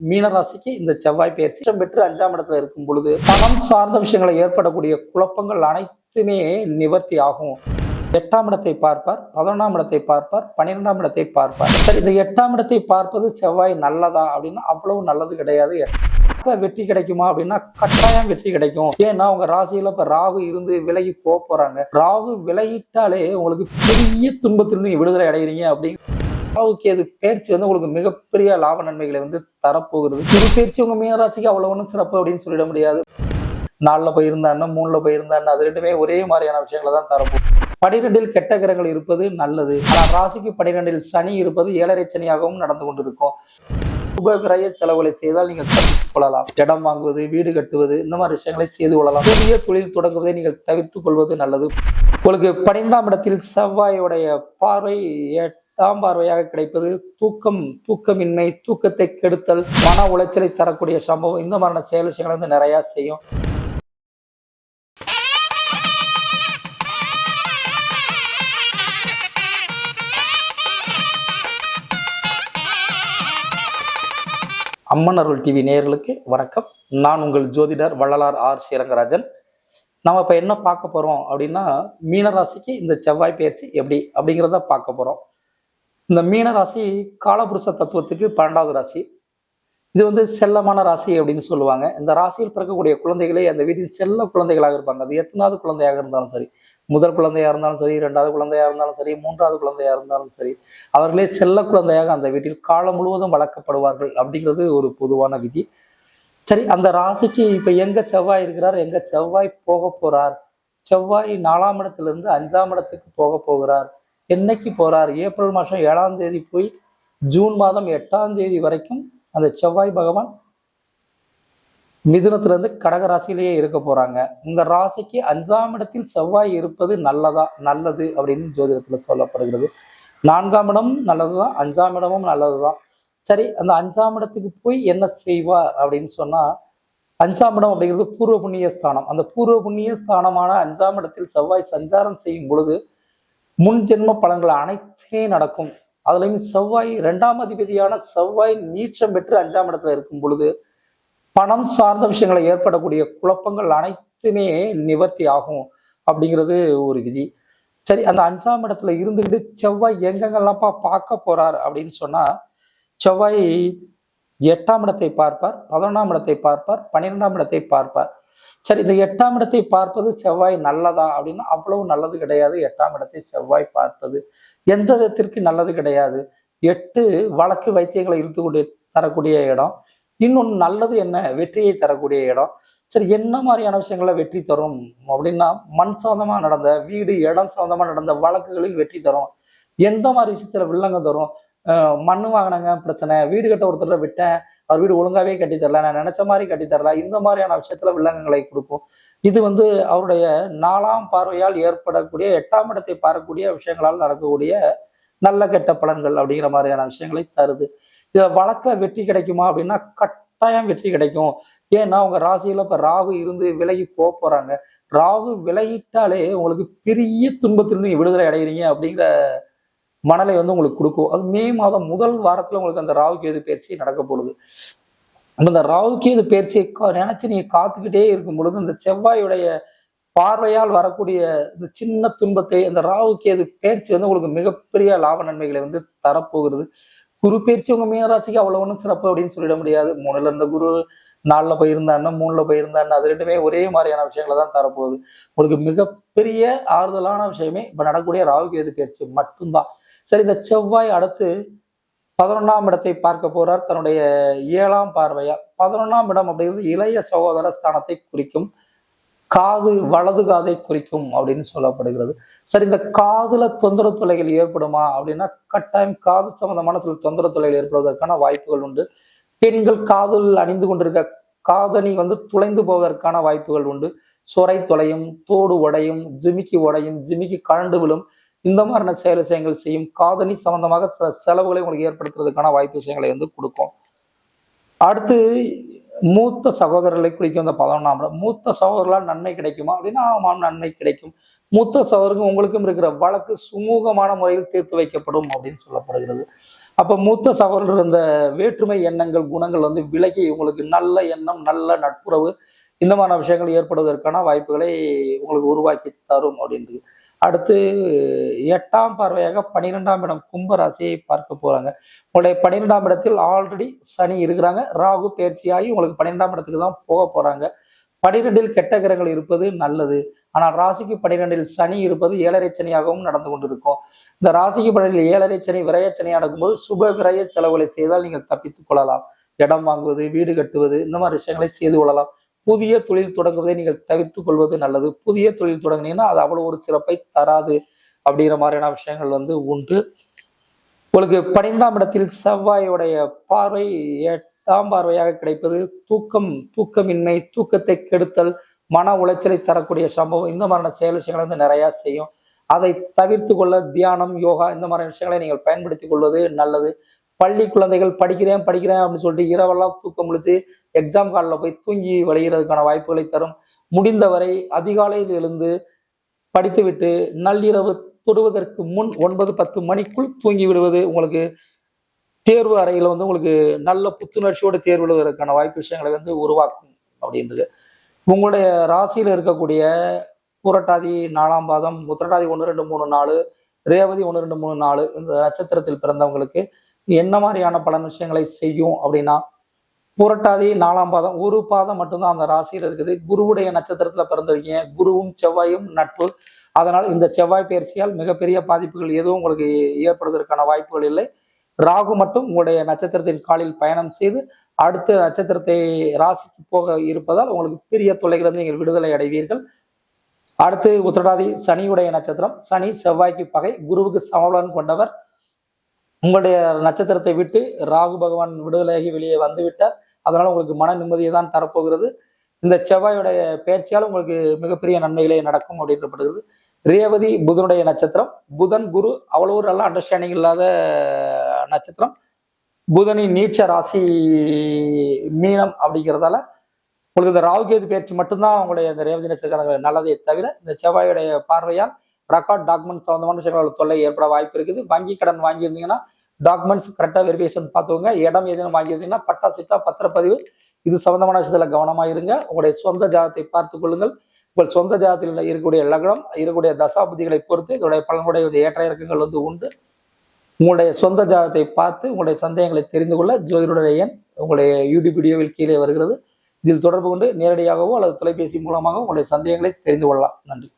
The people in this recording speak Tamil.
மீனராசிக்கு இந்த செவ்வாய் பயிற்சி பெற்று 5ஆம் இடத்துல இருக்கும் பொழுது பணம் சார்ந்த விஷயங்களை ஏற்படக்கூடிய குழப்பங்கள் அனைத்துமே நிவர்த்தி ஆகும். 8ஆம் இடத்தை பார்ப்பார், 11ஆம் இடத்தை பார்ப்பார், 12ஆம் இடத்தை பார்ப்பார். சரி, இந்த 8ஆம் இடத்தை பார்ப்பது செவ்வாய் நல்லதா அப்படின்னா அவ்வளவு நல்லது கிடையாது. வெற்றி கிடைக்குமா அப்படின்னா கட்டாயம் வெற்றி கிடைக்கும். ஏன்னா உங்க ராசியில இப்ப ராகு இருந்து விலகி போறாங்க. ராகு விலகிட்டாலே உங்களுக்கு பெரிய துன்பத்திலிருந்து நீங்க விடுதலை அடைகிறீங்க அப்படிங்கிற ராகுக்கு அது பயிற்சி உங்களுக்கு மிகப்பெரிய லாப நன்மைகளை தரப்போகிறது. குரு பயிற்சி உங்க மீனராசிக்கு அவ்வளவு ஒன்றும் சிறப்பு அப்படின்னு சொல்லிட முடியாது. 4ல் போயிருந்தான்னா 3ல் போயிருந்தான்னா அது ரெண்டுமே ஒரே மாதிரியான விஷயங்களை தான் தரப்போகுது. 12ல் கெட்ட கிரகங்கள் இருப்பது நல்லது. ஆனால் ராசிக்கு 12ல் சனி இருப்பது 7.5 சனியாகவும் நடந்து கொண்டிருக்கும். உபகிரக செலவுகளை செய்தால் நீங்கள் தவிர்த்துக் கொள்ளலாம். இடம் வாங்குவது, வீடு கட்டுவது, இந்த மாதிரி விஷயங்களை செய்து கொள்ளலாம். புதிய தொழில் தொடங்குவதை நீங்கள் தவிர்த்துக் கொள்வது நல்லது. உங்களுக்கு 12ஆம் இடத்தில் செவ்வாயுடைய பார்வை 8ஆம் பார்வையாக கிடைப்பது தூக்கமின்மை, தூக்கத்தை கெடுத்தல், மன உளைச்சலை தரக்கூடிய சம்பவம், இந்த மாதிரியான செயல் விஷயங்களை நிறைய செய்யும். அம்மன் அருள் டிவி நேயர்களுக்கு வணக்கம். நான் உங்கள் ஜோதிடர் வள்ளலார் ஆர் ஸ்ரீரங்கராஜன். நம்ம இப்போ என்ன பார்க்க போகிறோம் அப்படின்னா, மீனராசிக்கு இந்த செவ்வாய் பயிற்சி எப்படி அப்படிங்கிறத பார்க்க போகிறோம். இந்த மீனராசி காலபுருஷ தத்துவத்துக்கு 12வது ராசி. இது செல்லமான ராசி அப்படின்னு சொல்லுவாங்க. இந்த ராசியில் பிறக்கக்கூடிய குழந்தைகளே அந்த வீட்டில் செல்ல குழந்தைகளாக இருப்பாங்க. அது எத்தனாவது குழந்தையாக இருந்தாலும் சரி, முதல் குழந்தையா இருந்தாலும் சரி, 2வது குழந்தையா இருந்தாலும் சரி, 3வது குழந்தையா இருந்தாலும் சரி, அவர்களே செல்ல குழந்தையாக அந்த வீட்டில் காலம் முழுவதும் வளர்க்கப்படுவார்கள் அப்படிங்கிறது ஒரு பொதுவான விதி. சரி, அந்த ராசிக்கு இப்ப எங்க செவ்வாய் இருக்கிறார், எங்க செவ்வாய் போக போறார்? செவ்வாய் 4ஆம் இடத்திலிருந்து 5ஆம் இடத்துக்கு போக போகிறார். என்னைக்கு போறார்? ஏப்ரல் மாதம் 7ஆம் தேதி போய் ஜூன் மாதம் 8ஆம் தேதி வரைக்கும் அந்த செவ்வாய் பகவான் மிதுனத்திலிருந்து கடக ராசியிலேயே இருக்க போறாங்க. இந்த ராசிக்கு 5ஆம் இடத்தில் செவ்வாய் இருப்பது நல்லது அப்படின்னு ஜோதிடத்துல சொல்லப்படுகிறது. 4ஆம் இடம் நல்லதுதான், 5ஆம் இடமும் நல்லதுதான். சரி, அந்த 5ஆம் இடத்துக்கு போய் என்ன செய்வார் அப்படின்னு சொன்னா, 5ஆம் இடம் அப்படிங்கிறது பூர்வ புண்ணிய ஸ்தானம். அந்த பூர்வ புண்ணிய ஸ்தானமான 5ஆம் இடத்தில் செவ்வாய் சஞ்சாரம் செய்யும் பொழுது முன் ஜென்ம பலன்கள் அனைத்துமே நடக்கும். அதுலயும் செவ்வாய் 2ஆம் அதிபதியான செவ்வாய் நீச்சம் பெற்று 5ஆம் இடத்துல இருக்கும் பொழுது பணம் சார்ந்த விஷயங்களை ஏற்படக்கூடிய குழப்பங்கள் அனைத்துமே நிவர்த்தி ஆகும் அப்படிங்கிறது ஒரு விதி. சரி, அந்த 5ஆம் இடத்துல இருந்துக்கிட்டு செவ்வாய் எங்கெங்கெல்லாம் பார்க்க போறார் அப்படின்னு சொன்னா, செவ்வாய் 8ஆம் இடத்தை பார்ப்பார், 11ஆம் இடத்தை பார்ப்பார், 12ஆம் இடத்தை பார்ப்பார். சரி, இந்த 8ஆம் இடத்தை பார்ப்பது செவ்வாய் நல்லதா அப்படின்னா அவ்வளவு நல்லது கிடையாது. 8ஆம் இடத்தை செவ்வாய் பார்ப்பது எந்த விதத்திற்கு நல்லது கிடையாது. 8 வழக்கு வைத்தியங்களை இழுத்து கொண்டு தரக்கூடிய இடம். இன்னொன்று நல்லது என்ன, வெற்றியை தரக்கூடிய இடம். சரி, என்ன மாதிரியான விஷயங்கள வெற்றி தரும் அப்படின்னா, மண் சம்பந்தமா நடந்த வீடு, இடம் சம்பந்தமா நடந்த வழக்குகளில் வெற்றி தரும். எந்த மாதிரி விஷயத்துல வில்லங்க தரும்? மண்ணு வாங்கினாங்க பிரச்சனை, வீடு கட்ட ஒருத்தர் விட்டேன், அவர் வீடு ஒழுங்காவே கட்டித்தரல, நான் நினைச்ச மாதிரி கட்டித்தரல, இந்த மாதிரியான விஷயத்துல வில்லங்கங்களை கொடுக்கும். இது அவருடைய 4ஆம் பார்வையால் ஏற்படக்கூடிய 8ஆம் இடத்தை பார்க்கக்கூடிய விஷயங்களால் நடக்கக்கூடிய நல்ல கெட்ட பலன்கள் அப்படிங்கிற மாதிரியான விஷயங்களை தருது. இதுல வழக்குல வெற்றி கிடைக்குமா அப்படின்னா கட்டாயம் வெற்றி கிடைக்கும். ஏன்னா உங்க ராசியில இப்ப ராகு இருந்து விலகி போறாங்க. ராகு விலகிட்டாலே உங்களுக்கு பெரிய துன்பத்திலிருந்து நீங்க விடுதலை அடைகிறீங்க அப்படிங்கிற மனநிலை உங்களுக்கு கொடுக்கும். அது மே மாதம் முதல் வாரத்துல உங்களுக்கு அந்த ராகு கேது பயிற்சி நடக்க போகுது. அந்த ராகு கேது பயிற்சியை நினைச்சு நீங்க காத்துக்கிட்டே இருக்கும் பொழுது இந்த செவ்வாயுடைய பார்வையால் வரக்கூடிய இந்த சின்ன துன்பத்தை அந்த ராகு கேது பயிற்சி உங்களுக்கு மிகப்பெரிய லாப நன்மைகளை தரப்போகிறது. குரு பயிற்சி உங்க மீனராசிக்கு அவ்வளவு ஒன்றும் சிறப்பு அப்படின்னு சொல்லிட முடியாது. 3ல் இருந்த குரு 4ல் போயிருந்தான்னா 3ல் போயிருந்தான்னா அது ரெண்டுமே ஒரே மாதிரியான விஷயங்களை தான் தரப்போகுது. உங்களுக்கு மிகப்பெரிய ஆறுதலான விஷயமே இப்ப நடக்கக்கூடிய ராகு கேது பயிற்சி மட்டும்தான். சரி, இந்த செவ்வாய் அடுத்து 11ஆம் இடத்தை பார்க்க போறார் தன்னுடைய 7ஆம் பார்வையா. 11ஆம் இடம் அப்படிங்கிறது இளைய சகோதர ஸ்தானத்தை குறிக்கும். காது, வலது காதை குறிக்கும் அப்படின்னு சொல்லப்படுகிறது. சரி, இந்த காதுல தொந்தரவு தொல்லைகள் ஏற்படுமா அப்படின்னா கட்டாயம் காது சம்பந்தமான சில தொந்தரவு தொல்லைகள் ஏற்படுவதற்கான வாய்ப்புகள் உண்டு. பெண்கள் காதில் அணிந்து கொண்டிருக்க காதணி துளைந்து போவதற்கான வாய்ப்புகள் உண்டு. சொரை தொலையும், தோடு உடையும், ஜிமிக்கி உடையும், ஜிமிக்கி கழண்டு விழும், இந்த மாதிரியான விஷயங்கள் செய்யும். காதணி சம்பந்தமாக சில செலவுகளை உங்களுக்கு ஏற்படுத்துறதுக்கான வாய்ப்பு விஷயங்களை கொடுக்கும். அடுத்து மூத்த சகோதரர்களை குறிக்கும் இந்த 11ஆம் இடம். மூத்த சகோதரர்களால் நன்மை கிடைக்குமா அப்படின்னா ஆமாம், நன்மை கிடைக்கும். மூத்த சகோதரருக்கும் உங்களுக்கும் இருக்கிற வழக்கு சுமூகமான முறையில் தீர்த்து வைக்கப்படும் அப்படின்னு சொல்லப்படுகிறது. அப்ப மூத்த சகோதரர் இந்த வேற்றுமை எண்ணங்கள் குணங்கள் வந்து விலகி உங்களுக்கு நல்ல எண்ணம் நல்ல நட்புறவு இந்த மாதிரி விஷயங்கள் ஏற்படுவதற்கான வாய்ப்புகளை உங்களுக்கு உருவாக்கி தரும் அப்படின்றது. அடுத்து 8ஆம் பார்வையாக 12ஆம் இடம் கும்ப ராசியை பார்க்க போறாங்க. உங்களுடைய 12ஆம் இடத்தில் ஆல்ரெடி சனி இருக்கிறாங்க. ராகு பயிற்சியாகி உங்களுக்கு 12ஆம் இடத்துக்கு தான் போக போறாங்க. 12இல் கெட்ட கிரகங்கள் இருப்பது நல்லது. ஆனால் ராசிக்கு 12இல் சனி இருப்பது 7.5 சனியாகவும் நடந்து கொண்டிருக்கும். இந்த ராசிக்கு 12இல் 7.5 சனி விரயச்சனி நடக்கும்போது சுப விரய செலவுகளை செய்தால் நீங்கள் தப்பித்துக் கொள்ளலாம். இடம் வாங்குவது, வீடு கட்டுவது இந்த மாதிரி விஷயங்களை செய்து கொள்ளலாம். புதிய தொழில் தொடங்குவதை நீங்கள் தவிர்த்து கொள்வது நல்லது. புதிய தொழில் தொடங்கினீங்கன்னா அது அவ்வளவு ஒரு சிறப்பை தராது அப்படிங்கிற மாதிரியான விஷயங்கள் வந்து உண்டு. உங்களுக்கு 12ஆம் இடத்தில் செவ்வாயுடைய பார்வை 8ஆம் பார்வையாக கிடைப்பது தூக்கமின்மை, தூக்கத்தை கெடுத்தல், மன உளைச்சலை தரக்கூடிய சம்பவம் இந்த மாதிரியான செயல் விஷயங்களை வந்து நிறைய செய்யும். அதை தவிர்த்து கொள்ள தியானம், யோகா இந்த மாதிரி விஷயங்களை நீங்கள் பயன்படுத்திக் கொள்வது நல்லது. பள்ளி குழந்தைகள் படிக்கிறேன் அப்படின்னு சொல்லிட்டு இரவெல்லாம் தூக்கம் முழிச்சு எக்ஸாம் காலில் போய் தூங்கி வழிகிறதுக்கான வாய்ப்புகளை தரும். முடிந்தவரை அதிகாலையில் எழுந்து படித்துவிட்டு நள்ளிரவு தொடுவதற்கு முன் 9-10 மணிக்குள் தூங்கி விடுவது உங்களுக்கு தேர்வு அறையில் வந்து உங்களுக்கு நல்ல புத்துணர்ச்சியோடு தேர்வு எழுதுவதற்கான வாய்ப்பு விஷயங்களை வந்து உருவாக்கும் அப்படின்றது. உங்களுடைய ராசியில் இருக்கக்கூடிய பூரட்டாதி 4ஆம் பாதம், உத்திரட்டாதி 1, 2, 3, 4, ரேவதி 1, 2, 3, 4 இந்த நட்சத்திரத்தில் பிறந்தவங்களுக்கு என்ன மாதிரியான பல விஷயங்களை செய்யும் அப்படின்னா, பூரட்டாதி 4ஆம் பாதம் ஒரு பாதம் மட்டும்தான் அந்த ராசியில் இருக்குது. குருவுடைய நட்சத்திரத்துல பிறந்திருக்கீங்க. குருவும் செவ்வாயும் நட்பு. அதனால் இந்த செவ்வாய் பயிற்சியால் மிகப்பெரிய பாதிப்புகள் எதுவும் உங்களுக்கு ஏற்படுவதற்கான வாய்ப்புகள் இல்லை. ராகு மட்டும் உங்களுடைய நட்சத்திரத்தின் காலில் பயணம் செய்து அடுத்த நட்சத்திரத்தை ராசிக்கு போக இருப்பதால் உங்களுக்கு பெரிய தொல்லைகளிலிருந்து நீங்கள் விடுதலை அடைவீர்கள். அடுத்து உத்திரட்டாதி சனியுடைய நட்சத்திரம். சனி செவ்வாய்க்கு பகை, குருவுக்கு சமபலன் கொண்டவர். உங்களுடைய நட்சத்திரத்தை விட்டு ராகு பகவான் விடுதலையாகி வெளியே வந்துவிட்டார். அதனால உங்களுக்கு மன நிம்மதியை தான் தரப்போகிறது. இந்த செவ்வாயுடைய பயிற்சியால் உங்களுக்கு மிகப்பெரிய நன்மைகளே நடக்கும் அப்படின்றப்படுகிறது. ரேவதி புதனுடைய நட்சத்திரம். புதன் குரு அவ்வளோ ஒரு நல்ல அண்டர்ஸ்டாண்டிங் இல்லாத நட்சத்திரம். புதனின் நீட்ச ராசி மீனம் அப்படிங்கிறதால உங்களுக்கு இந்த ராகுகேது பயிற்சி மட்டும்தான் உங்களுடைய இந்த ரேவதி நட்சத்திரம் நல்லதே தவிர இந்த செவ்வாயுடைய பார்வையால் ரெக்கார்ட் டாக்குமெண்ட் சம்பந்தமான விஷயங்களோட தொல்லை ஏற்பட வாய்ப்பு இருக்குது. வங்கி கடன் வாங்கியிருந்தீங்கன்னா டாக்குமெண்ட்ஸ் கரெக்டாக வெரிஃபிகேஷன் பார்த்துக்கோங்க. இடம் எதுவும் வாங்கியிருந்தீங்கன்னா பட்டா சிட்டா பத்திரப்பதிவு இது சம்பந்தமான விஷயத்தில் கவனமாக இருங்க. உங்களுடைய சொந்த ஜாதத்தை பார்த்து கொள்ளுங்கள். உங்கள் சொந்த ஜாதத்தில் இருக்கக்கூடிய லக்னம் இருக்கக்கூடிய தசாபதிகளை பொறுத்து இதனுடைய பலனுடைய ஏற்ற இறக்கங்கள் வந்து உண்டு. உங்களுடைய சொந்த ஜாதத்தை பார்த்து உங்களுடைய சந்தேகங்களை தெரிந்து கொள்ள ஜோதிடருடைய எண் உங்களுடைய யூடியூப் வீடியோவில் கீழே வருகிறது. இதில் தொடர்பு கொண்டு நேரடியாகவோ அல்லது தொலைபேசி மூலமாகவோ உங்களுடைய சந்தேகங்களை தெரிந்து கொள்ளலாம். நன்றி.